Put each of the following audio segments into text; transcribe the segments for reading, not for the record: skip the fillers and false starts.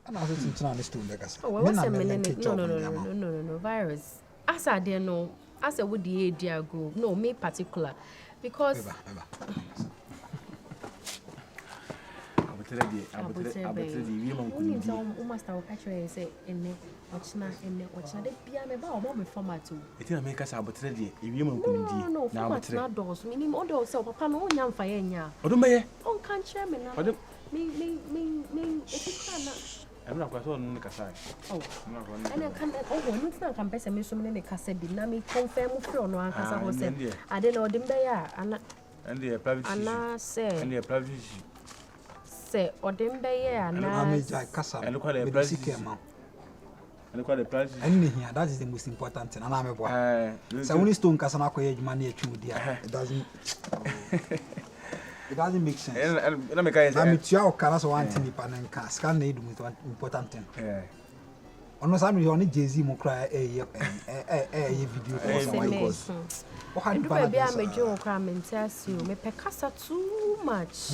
And I was in this stone. Oh, what's a minute? No, virus. As I didn't know, as I would the idea go. No, me particular. Because. I'm not quite on the Kasai. Oh, and I can't. Oh, it's not compensate me so many Casabi. Nami confirm from no Casa was said. I don't know them there. And the private say, and the private say, or them there. And I made Casa and look at the basic amount. And look at the price. And here, that is the most important thing. And I'm a boy. So when you stone Casanako money at you, dear, it doesn't. It doesn't make sense. I'm your cars one thing and can need with one important thing. On some only Jay-Z will cry a video. I be a major crime and tells you, me pecasa too much.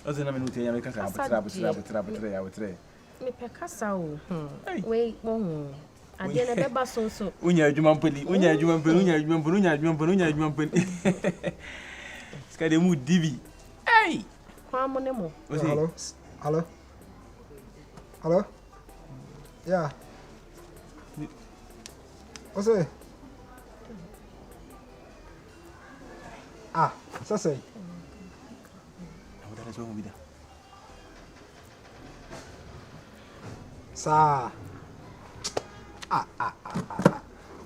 Doesn't have any time because I would say. Me pecasa, wait, I didn't ever so. Unya Jumampuni, Unya Jumampuni, Jumampuni, Jumampuni. Sky the mood divi. Hey! Hello? Hello? Hello? Yeah. What's it? Ah, so say. Sir.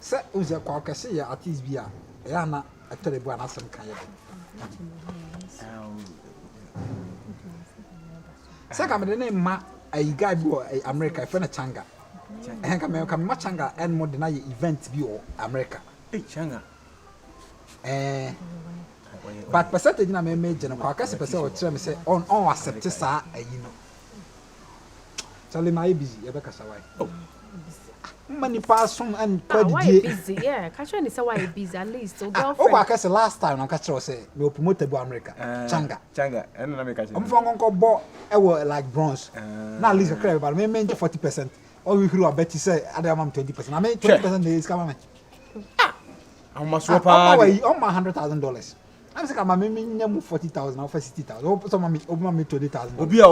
Sir, who's a quacker? See, at least be a Yana, I tell you, one of some kind of. Second, the name Ma, a guy boy, America, friend of Changa. And come Machanga and more than event view America. Hey, Changa. But percentage in a major and Quackers percent or say on all accept, sir, you know. Charlie, my busy, Rebecca Sawai. Oh, many pass from and quite busy, yeah. Catching is why busy at least. So, I guess the last time I catch say, no promoted to America. Changa, and America. I'm from Uncle Bo, I were like bronze. Now, at least a crab, but maybe 40%. Or we could bet you say, I am 20%. I made 20% is coming. I must swap away on my $100,000. I'm saying, I'm minimum 40,000 or 60,000. Or some of me 20,000. Obi,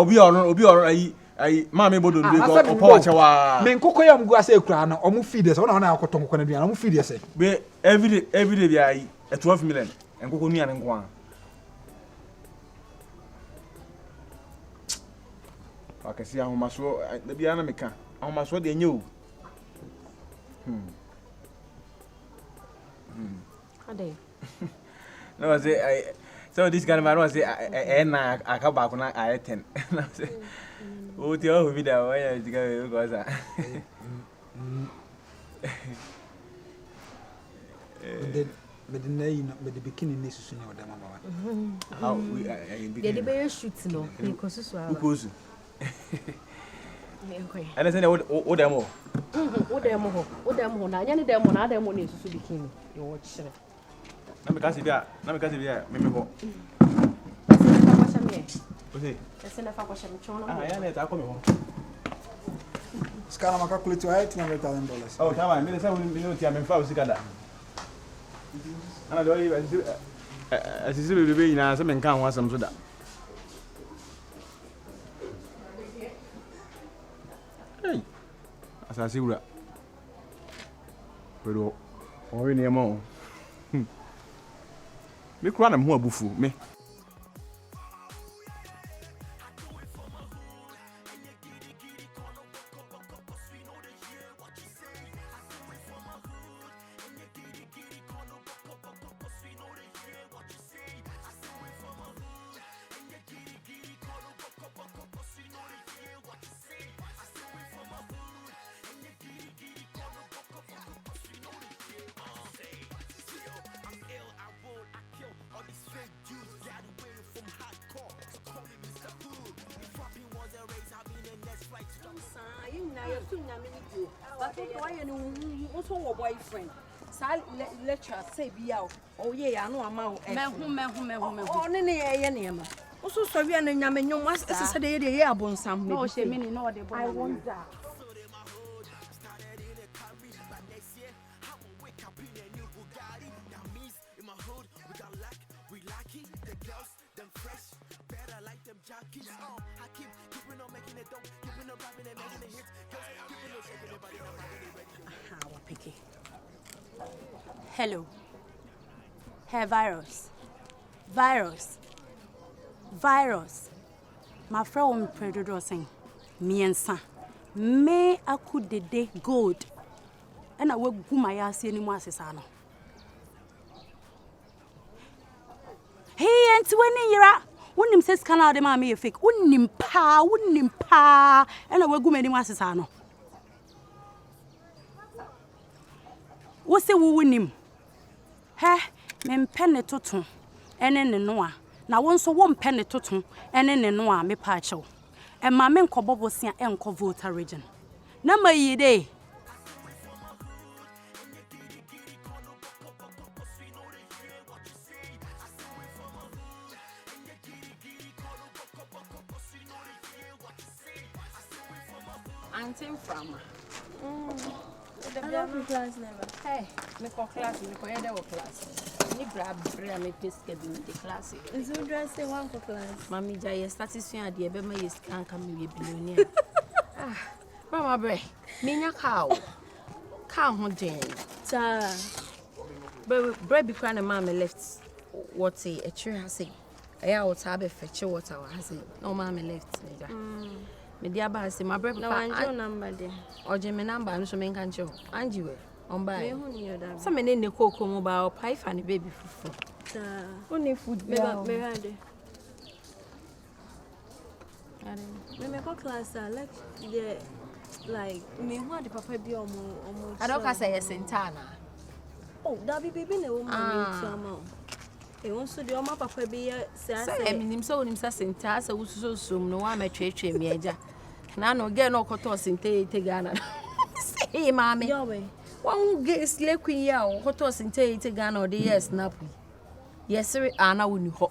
I mammy would do a poacher. Men Cocoyam go say crown or move feeders on our cotton and move feeders. Every day, I 12 million and go near and go. I can see how much the Bianamica, how much what they knew. No, I say, so this kind of man was and I come back when I attend. Oh, the old video, where you go, that. But the name, but the beginning is to know them. How we get the bear shoots no, because and I said, oh, demo. Oh, demo, I any demo, another money to be king. You watch it. I'm because if you are, remember. Scala calculate to $800,000. Oh, come on, minutes, I'm in Faust together. And I don't even as you see, be in some and can't want some soda. Hey, as I see, pero or any more. Me cry am who abufu me. Boyfriend. Lecture say be out. Oh, yeah, I know I'm out. Oh, Nene, Also, sorry, and Yaman, was Saturday, the year born some. No, she meaning no, I wonder. Hello. Hey, virus. My friend Predator saying, me and son, may I could the day good. And I will go my ass anymore, Sano. Hey, and 20 years. Wouldn't him says Canada, mammy, fake, wouldn't him pa, and I will go many masses. Ano. What's the wooing him? He, men penny toton, and in the noir. Now once one penny toton, and in the noir, me pacho. And my men cobobo see an uncle voter region. Number ye day. Antim from. I love class never. Hey, me call class, me call other class. Me grab bread, me biscuit in the class. Is you dress the one for class? Mommy, jay satisfying idea, but my is can't come with a billionaire. Mama, bread, me a cow. Cow, hon, Jane. Ta. Bread be crying, mamma left. What's a tree has say? I always have a fetch water, has it? No, mamma left. Me dear boss, my brother. No, I don't number there. Or Jimmy number, and so make control. And you on by. Some men in the cocoa mobile pie and the baby food. Only food. Me go class like me want the papa be almost. I don't say Santana. Oh, that baby no woman. E wonso de o ma papa bi say I mean him so Santa so so no wa ma twetwe me agya na no get no koto sinte te Ghana say mama yo we one get slay queen ya o koto sinte te Ghana o de yes snap yes ana woni ho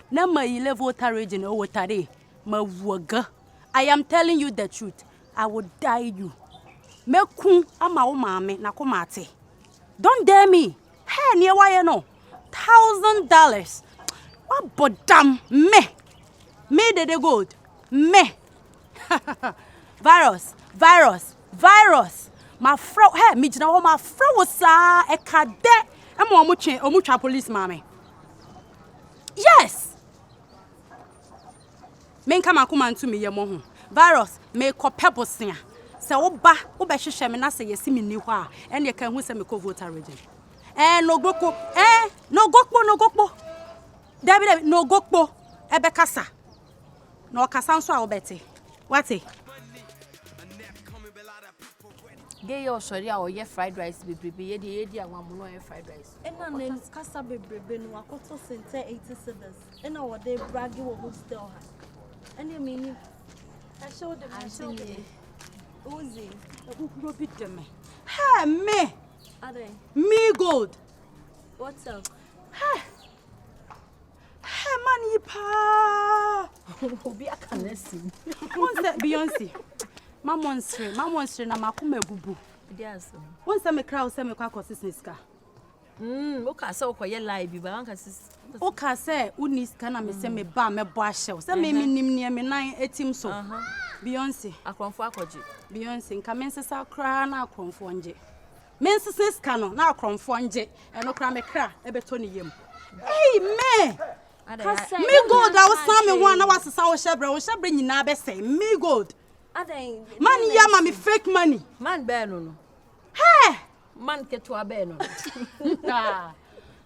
na my level region o wotare ma wuga. I am telling you the truth. I will die you. Meku ama wo maame na komate. Don't dare me. Hey, near why no. $1,000. What bodam me de good me. virus. My fro hey me jina wo my fro was sa e kade e mo omutwa police mama. Yes. Men come akuma ntu me yemo ho. Virus me ko pebosia. Se wo ba wo be hwehwe me na se yesi me ni ho a ene kan hu se me ko voter region. No gokpo David no gokpo ebe kasa no kasa nso a obete wate get your sorry or ye fried rice be ye di anwamu no fried rice na nem kasa bebrebe no akoto sente 80 cedis na wo dey bragi wo hostel ha ene me I showed them Uzi Robi dem ha me Ade. Me gold. What's up? Hey, money pa. Obi akane si. Once Beyonce. My monster na makuma bubu. Yes. Once me crowd say me kwa consistency. O ka say okoye live bi ba anka sis. O ka say uni ska na me say me ba me bo ahyew. Say me nim ne me nan etim so. Beyonce. Akromfo akoje. Beyonce nka me nsesa kra na akromfo nje. Menses canon na akromfo nje eno kra me kra ebeto ne yem. Hey me gold I was sam me one na wasesa wo shebre nyina be say me gold. Man yama me fake money. Man be no. Hey, man ketua be no.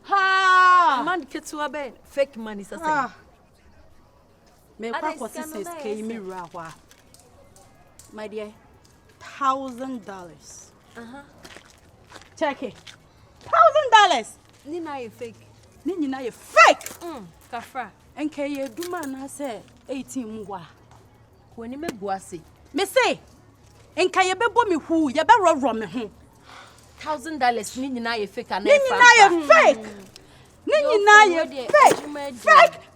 Ha. Man ketua be fake money say. Me kwa consistency ke mi ra hwa. My dear, $1,000. Check it. $1,000. Nina you fake. Nina you fake. Kafra. Enke ye duma na say 18 mwa. Woni me buase. Me say enka ye bebo me hu ye be ro me ho. $1,000 ni nyina ye fake ana Ni nyina ye fake. Ni nyina ye fake.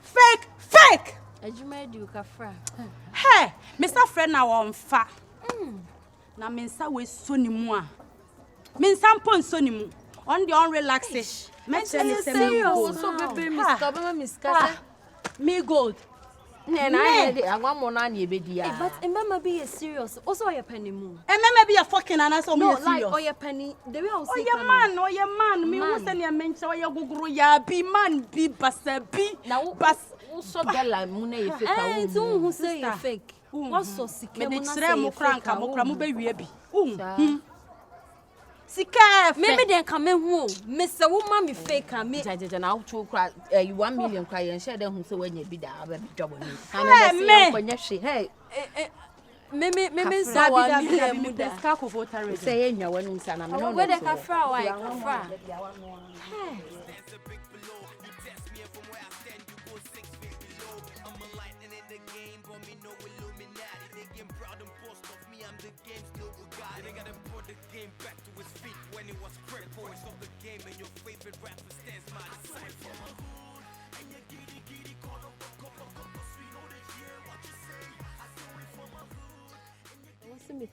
Fake. Mike! Ejuma do kafra. Hey, Mr. Friend now on fa. Na mensa we sonimu a. Mensa mpon sonimu. On the unrelaxed. Serious. So baby Miska. Me gold. And I want more than you, But remember, be serious. Also, your penny moon. And maybe a fucking answer. No, like, or your penny. They will also. Oh, your man. Me who send your mention or your guru ya be man be basabi. Now, bas also dollar money if and soon who say you're fake. What's so sick? Me say mo kranka mo kra mo be wie bi. Sika maybe they come in home. Mr. Woman be fake and me. Jaja now to cry 1 million cry and share them who say when you be there be double. Hey, maybe say 1 million the scarf of water say in your one son. I'm not where the kafra why kafra.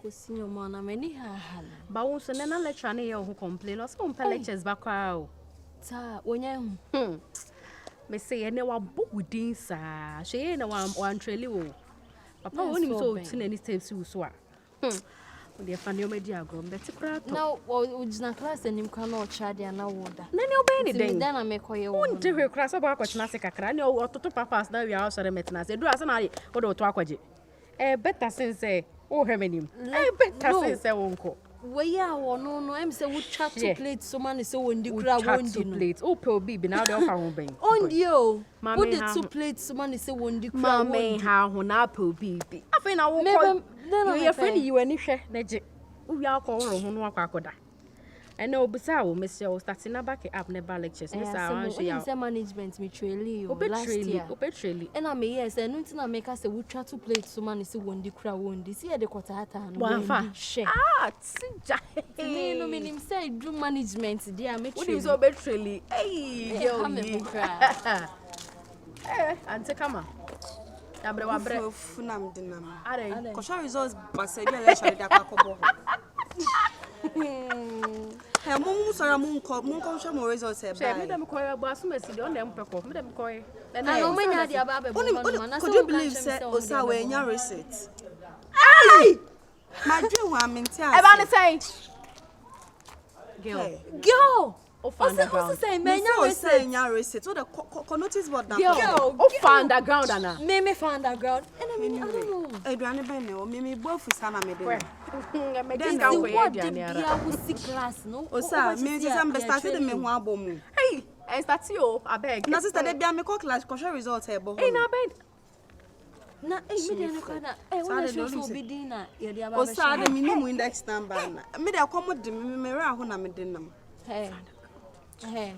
Senior man, I'm any hard. But also, then I'll let you who complain or some lectures back out. When you may say, and they were booked in, sir. She ain't one trailer. Papa only so in any steps you swap. The funny media grown, that's a crowd. Now, would not class and him cannot charge and now water. Then you'll be anything. Then I make you won't do a class about what Nasika cran or to papas now we are also a metnas. Do as an eye or to aquaji. Better since say, oh, how many? Better since a won't. Where no, I'm say we chat to plate so many so when the crowd won't do plates. Oh, poor baby, now they're found. On you, put the 2 plates so many so when the crowd won't how on apple baby. I think I won't. You're friendly, you any share. We are calling on one quackoda. I know, besides, Monsieur, starting a back up never lectures. Miss our management, mutually, perpetually. And I may, yes, and until I make us a wood chat to plate so many so when the crowd won't this year the quarter and one share. Ah, no meaning say do management, dear, make sure so betrayally. Hey, Auntie, come on. Funam dinam. Are ko results basedi election da kwakobo. He mum sora mun ko show mo results e ba. Me dem ko ya ba so mesi de on dem peko. Me dem ko e. Na no manya dia ba be bo na. Could you believe say osa we nya receipt? Ai! My dream wa minti ase. E ba ne say. Girl. Also say menya receipt. So the notice board na. Girl, underground ana. Me underground. And I mean, I don't know. Eduane be ne o me bofu sana me de. Me dis ka ko eduane ara. We see class no. Osa me say am started me ho abomu. Hey, I start you abeg. Na sister de bia me call class ko show results e bo. Hey na abeg. Na me de no kana. When show so be din na ye de aba. Osa de me no index number na. Me de akomo de me ra ho na me de nam. Hey. Hey.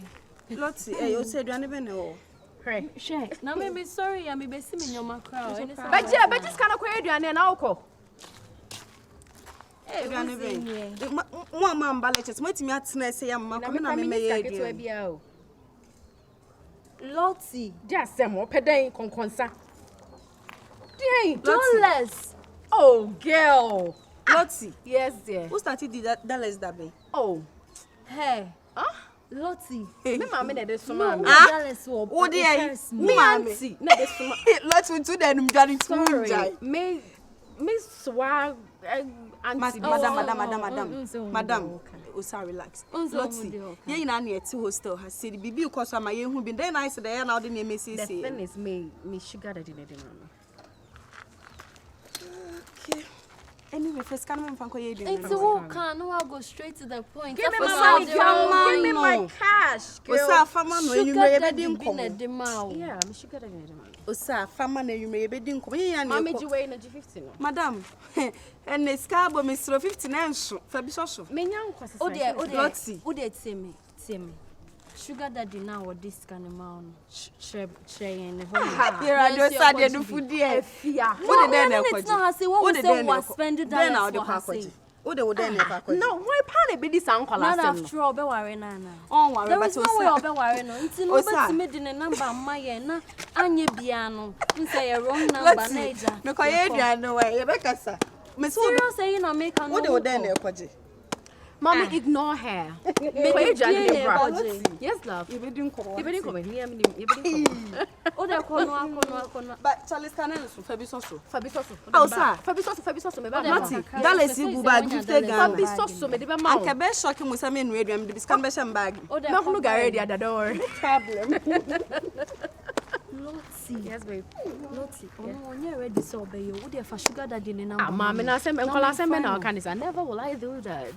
Lottie, you said you never know. Hey. Share. Now me sorry, I me be see me nyoma crowd. But yeah, but just kana kwa eduane na uko. Eh, eduane be. Mo ma mba lectures, mo timi atena say am ma come na me ye. Lottie, just say mo pedan konkonsa. $2. Oh, girl. Lottie. Yes, dear. Who started that less that be? Oh. Hey. Lottie. Me mama na de suma. Oh dear. Me auntie na de suma. Lottie to dem dware to me swa Madam. Oh, sorry, relax. Lottie. Ye na na eti hostel has said bibi because am ye hu bi then I said there na the name say. The thing is me sugar daddy na de mama. Okay. Anyway, first can mom fanko ye do. It's who can no go straight to the point. Give me my cash. Osa fama no enwure ye be di nkom. Yeah, me sugar daddy na de mama. Osa fama na enwure ye be di nkom. Ye ya na. Mama ji wey na G50 no. Madam, and the scabo Mr. 50 na nso. Fa bi so. Me nya nkwase. Lottie. Who dey tell me? Sugar daddy now or this kind of man share in the home. Here I do sad the food there. Fia. What the then it's not say what we say was spend that now the package. Wo de wo den e fa ko. No, why pan be this uncle last Not time? after all, be worry nana. On worry There but is no way of be worry no. Until no bet me the number my na anye biano. Say a wrong number naija. Me ko ye dua no way. Ye be kasa. Me so Serious say na make an. wo de wo den e kwaje. Mommy, ignore her. Yes, love. You didn't come. You didn't come. Oh, they kono. But Charlie Stanley so Fabisoso. Oh, sir. Fabisoso. Me ba. Mati. Dale si buba gifte Ghana. Fabisoso me de ba ma. Anka be shock mu say me no aduam de biskan be sham bag. Oh, they Me hunu gare dia door. Problem. Lottie. Yes, babe. Lottie. Oh no, you ready so be you. Wo dey for sugar daddy ni number. Ah, mommy, na say me nkola say me na kan is. Never will I do that.